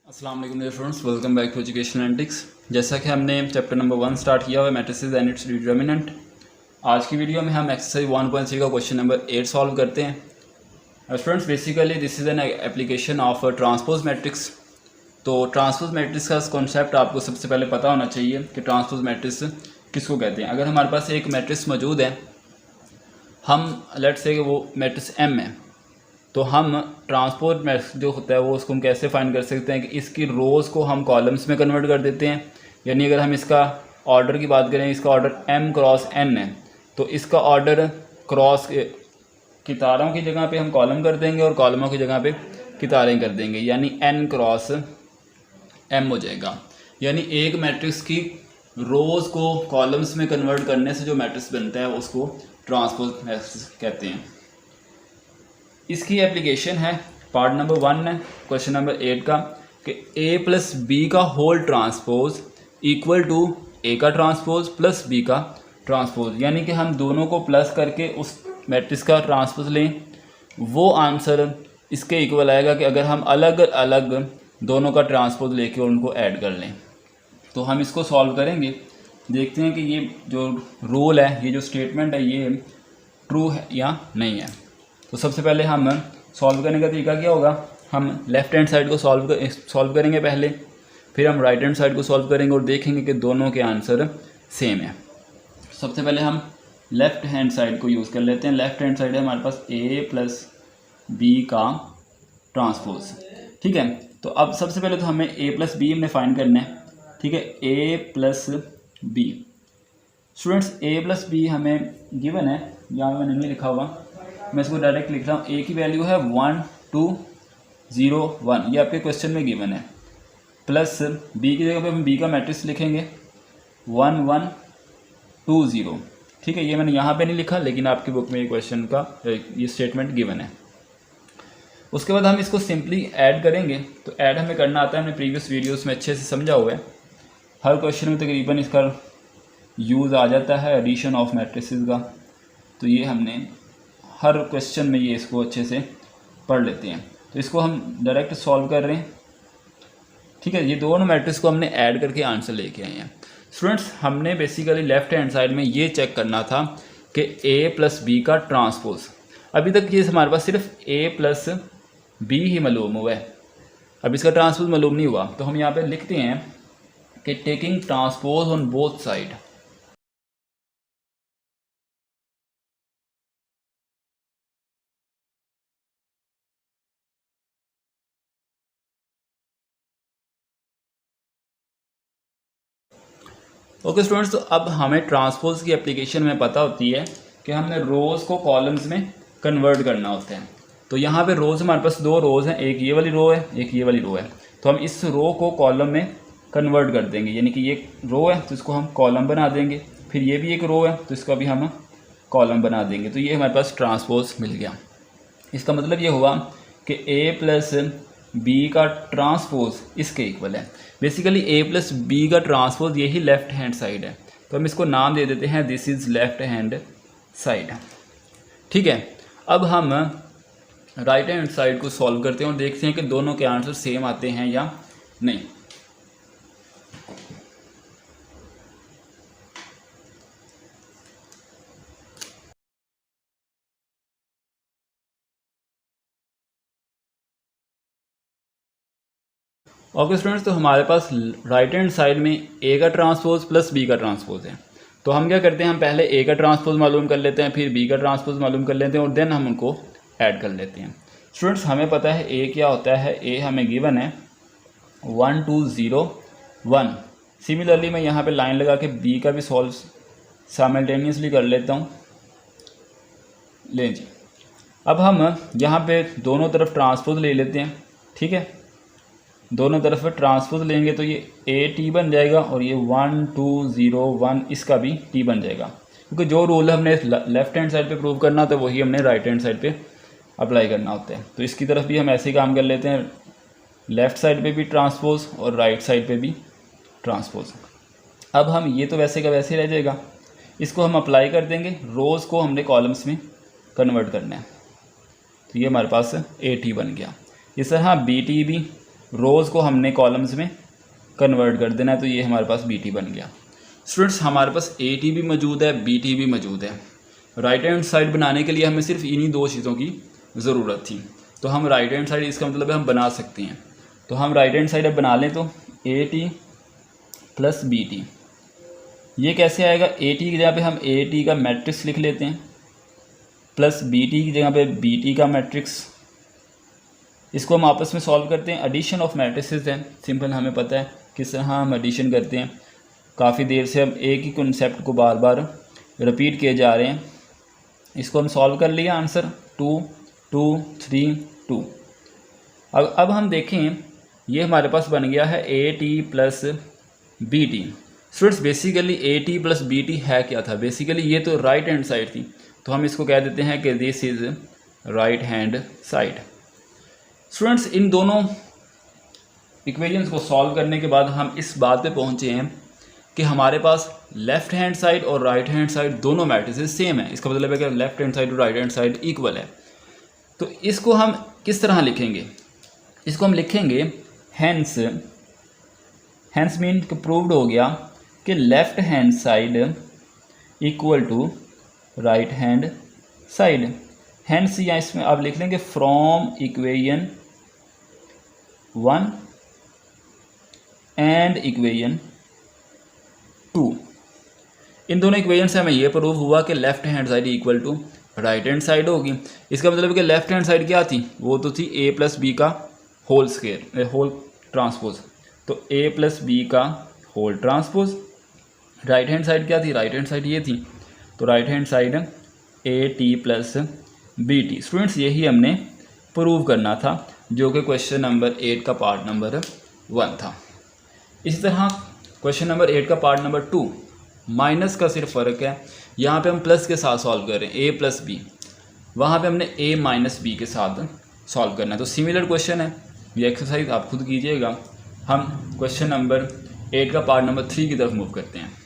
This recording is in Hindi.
अस्सलाम वालेकुम dear students, welcome back to Education Analytics. जैसा कि हमने चैप्टर नंबर 1 स्टार्ट किया हुआ है मैट्रिसेस एंड इट्स डिटरमिनेंट। आज की वीडियो में हम एक्सरसाइज 1.3 का क्वेश्चन नंबर 8 सॉल्व करते हैं। Students basically this is an application of transpose matrix. तो ट्रांसपोज मैट्रिक्स का कॉन्सेप्ट आपको सबसे पहले पता होना चाहिए कि ट्रांसपोज मैट्रिक्स किसको कहते हैं। अगर हमारे पास एक मैट्रिक्स मौजूद है, हम लेट्स से वो मैट्रिक्स एम है, तो हम ट्रांसपोज मैट्रिक्स जो होता है वो उसको हम कैसे फाइंड कर सकते हैं कि इसकी रोज़ को हम कॉलम्स में कन्वर्ट कर देते हैं। यानी अगर हम इसका ऑर्डर की बात करें, इसका ऑर्डर m क्रॉस n है, तो इसका ऑर्डर क्रॉस कितारों की जगह पे हम कॉलम कर देंगे और कॉलमों की जगह पे कितारें कर देंगे, यानी n क्रॉस m हो जाएगा। यानी एक मैट्रिक्स की रोज़ को कॉलम्स में कन्वर्ट करने से जो मैट्रिक्स बनता है उसको ट्रांसपोज मैट्रिक्स कहते हैं। इसकी एप्लीकेशन है पार्ट नंबर 1 है क्वेश्चन नंबर 8 का कि a प्लस बी का whole transpose equal to a का ट्रांसपोज प्लस b का ट्रांसपोज। यानी कि हम दोनों को प्लस करके उस मैट्रिक्स का ट्रांसपोज लें, वो आंसर इसके इक्वल आएगा कि अगर हम अलग अलग दोनों का ट्रांसपोज लेके उनको ऐड कर लें। तो हम इसको सॉल्व करेंगे, देखते हैं कि ये जो रूल है, ये जो स्टेटमेंट है, ये ट्रू है या नहीं है। तो सबसे पहले हम सॉल्व करने का तरीका क्या होगा, हम लेफ़्ट हैंड साइड को सॉल्व करेंगे पहले, फिर हम राइट हैंड साइड को सॉल्व करेंगे और देखेंगे कि दोनों के आंसर सेम है। सबसे पहले हम लेफ़्ट हैंड साइड को यूज़ कर लेते हैं। लेफ़्ट हैंड साइड है हमारे पास a प्लस बी का ट्रांसपोज, ठीक है। तो अब सबसे पहले तो हमें a प्लस बी हमने फाइंड करना है, ठीक है। a plus B, students a plus B हमें गिवन है, यहाँ मैंने नहीं लिखा हुआ, मैं इसको डायरेक्ट लिख रहा हूँ। a की वैल्यू है 1 2 0 1, ये आपके क्वेश्चन में गिवन है। प्लस b की जगह पे हम b का मैट्रिक्स लिखेंगे 1 1 2 0, ठीक है। ये मैंने यहाँ पे नहीं लिखा, लेकिन आपकी बुक में ये क्वेश्चन का ये स्टेटमेंट गिवन है। उसके बाद हम इसको सिंपली ऐड करेंगे। तो ऐड हमें करना आता है, हमने प्रीवियस वीडियोज़ में अच्छे से समझा हुआ है। हर क्वेश्चन में तकरीबन इसका यूज़ आ जाता है, एडिशन ऑफ मैट्रिसेस का। तो ये हमने हर क्वेश्चन में ये इसको अच्छे से पढ़ लेते हैं। तो इसको हम डायरेक्ट सॉल्व कर रहे हैं, ठीक है। ये दोनों मैट्रिक्स को हमने ऐड करके आंसर लेके आए हैं। स्टूडेंट्स हमने बेसिकली लेफ्ट हैंड साइड में ये चेक करना था कि a प्लस बी का ट्रांसपोज। अभी तक ये हमारे पास सिर्फ a प्लस बी ही मालूम हुआ है, अब इसका ट्रांसपोज मालूम नहीं हुआ। तो हम यहाँ पे लिखते हैं कि taking transpose on both side. Okay students, तो अब हमें ट्रांसपोज की एप्लीकेशन में पता होती है कि हमने रोज़ को कॉलम्स में कन्वर्ट करना होता है। तो यहाँ पे रोज़ हमारे पास दो रोज़ हैं, एक ये वाली रो है, एक ये वाली रो है। तो हम इस रो को कॉलम में कन्वर्ट कर देंगे, यानी कि ये रो है तो इसको हम कॉलम बना देंगे, फिर ये भी एक रो है तो इसका भी हम कॉलम बना देंगे। तो ये हमारे पास ट्रांसपोज मिल गया। इसका मतलब ये हुआ कि a प्लस बी का ट्रांसपोज इसके इक्वल है। बेसिकली a प्लस बी का ट्रांसपोज यही लेफ्ट हैंड साइड है, तो हम इसको नाम दे देते हैं this is left hand side, ठीक है। अब हम राइट हैंड साइड को सॉल्व करते हैं और देखते हैं कि दोनों के आंसर सेम आते हैं या नहीं। ओके स्टूडेंट्स, तो हमारे पास राइट हैंड साइड में a का ट्रांसपोज प्लस b का ट्रांसपोज है। तो हम क्या करते हैं, हम पहले a का ट्रांसपोज मालूम कर लेते हैं, फिर b का ट्रांसपोज मालूम कर लेते हैं और देन हम उनको ऐड कर लेते हैं। स्टूडेंट्स हमें पता है a क्या होता है, a हमें गिवन है 1 2 0 1। सिमिलरली मैं यहाँ पे लाइन लगा के b का भी सॉल्व साइमल्टेनियसली कर लेता हूँ। ले जी, अब हम यहाँ पे दोनों तरफ ट्रांसपोज ले लेते हैं, ठीक है। दोनों तरफ ट्रांसपोज लेंगे तो ये a t बन जाएगा और ये 1 2 0 1 इसका भी t बन जाएगा, क्योंकि जो रूल हमने लेफ्ट हैंड साइड पे प्रूव करना होता है वही हमने राइट हैंड साइड पे अप्लाई करना होता है। तो इसकी तरफ भी हम ऐसे ही काम कर लेते हैं, लेफ़्ट साइड पे भी ट्रांसपोज और राइट साइड पे भी ट्रांसपोज। अब हम ये तो वैसे का वैसे रह जाएगा, इसको हम अप्लाई कर देंगे, रोज़ को हमने कॉलम्स में कन्वर्ट करना है। तो ये हमारे पास a t बन गया। इस तरह b t भी रोज़ को हमने कॉलम्स में कन्वर्ट कर देना है, तो ये हमारे पास BT बन गया। स्टूडेंट्स हमारे पास AT भी मौजूद है, BT भी मौजूद है। राइट हैंड साइड बनाने के लिए हमें सिर्फ इन्हीं दो चीज़ों की ज़रूरत थी, तो हम राइट हैंड साइड, इसका मतलब है हम बना सकते हैं। तो हम राइट हैंड साइड अब बना लें, तो AT प्लस BT, ये कैसे आएगा? AT की जगह पे हम AT का मैट्रिक्स लिख लेते हैं, प्लस BT की जगह पे BT का मैट्रिक्स। इसको हम आपस में सॉल्व करते हैं, एडिशन ऑफ मैट्रिसेस है, सिंपल हमें पता है किस तरह हम एडिशन करते हैं। काफ़ी देर से हम एक ही कॉन्सेप्ट को बार बार रिपीट किए जा रहे हैं। इसको हम सॉल्व कर लिया, आंसर 2 2 3 2। अब हम देखें, ये हमारे पास बन गया है AT plus BT। Students basically AT plus BT है क्या था? बेसिकली ये तो राइट हैंड साइड थी, तो हम इसको कह देते हैं कि this is right hand side. Students in दोनों इक्वेशंस को सॉल्व करने के बाद हम इस बात पे पहुंचे हैं कि हमारे पास लेफ़्ट हैंड साइड और राइट हैंड साइड दोनों मैट्रिसेस सेम है। इसका मतलब है कि लेफ़्ट हैंड साइड और राइट हैंड साइड इक्वल है। तो इसको हम किस तरह लिखेंगे? इसको हम लिखेंगे हैंस मीन प्रूव्ड हो गया कि left hand side equal to right hand side. Hence या इसमें आप लिख लेंगे फ्रॉम इक्वेशन 1 एंड इक्वेशन 2। इन दोनों इक्वेशन से हमें यह प्रूव हुआ कि left hand side equal to right hand side होगी। इसका मतलब है कि लेफ्ट हैंड साइड क्या थी? वो तो थी A प्लस B का होल स्क्वायर, होल ट्रांसपोज, तो A प्लस B का whole transpose. Right hand side क्या थी? राइट हैंड साइड ये थी, तो right hand side AT plus BT। Students यही हमने प्रूव करना था, जो कि क्वेश्चन नंबर 8 का पार्ट नंबर 1 था। इसी तरह क्वेश्चन नंबर 8 का पार्ट नंबर 2 माइनस का सिर्फ फ़र्क है, यहाँ पे हम प्लस के साथ सॉल्व कर रहे हैं A प्लस B, वहाँ पे हमने A माइनस B के साथ सॉल्व करना है। तो सिमिलर क्वेश्चन है, ये एक्सरसाइज आप खुद कीजिएगा। हम क्वेश्चन नंबर 8 का पार्ट नंबर 3 की तरफ मूव करते हैं।